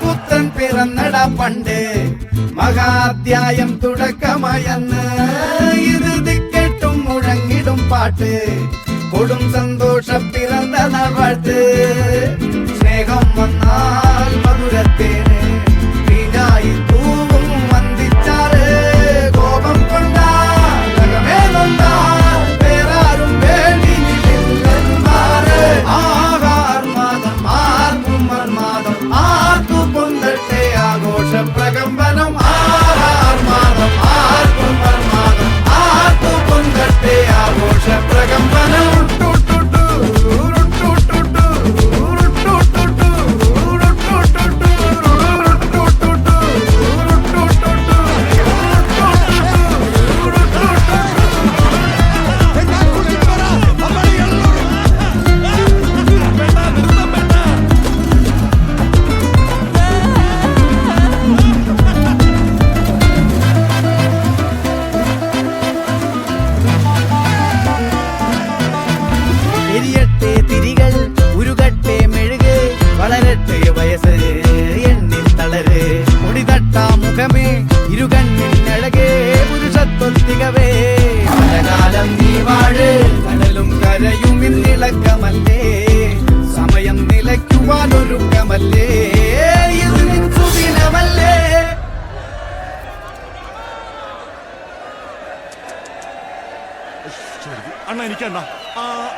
പുത്രൻ പിറന്നട പണ്ട് മഹാധ്യായം തുടക്കമയന്ന് ഇത് ദിക്കെട്ടും മുഴങ്ങിടും പാട്ട് കൊടും സന്തോഷം പിറന്ന നാൾവാഴ്ത്ത് സ്നേഹം വന്നാൽ മധുരത്തേന് തീനായി തൂവും വന്ദിച്ചാറ് കോപം കൊണ്ടാകമേ നൊന്താൽ വേറാരും വേണ്ടി നിൽക്കുമാറ് ആഹാർമാദം ആർക്കും മർമാദം ആർക്കു പൊന്തട്ടെ ആഘോഷ പ്രകമ്പനം ആഹാർമാദം ആർക്കും മർമാദം ആർക്കു പൊന്തട്ടെ ആഘോഷ പ്രകമ്പനം സമയം നിലയ്ക്കുവാനൊരുക്കമല്ലേ ഇത് നിൻസുദിനമല്ലേ അണ്ണ എനിക്കണ്ണ ആഹാ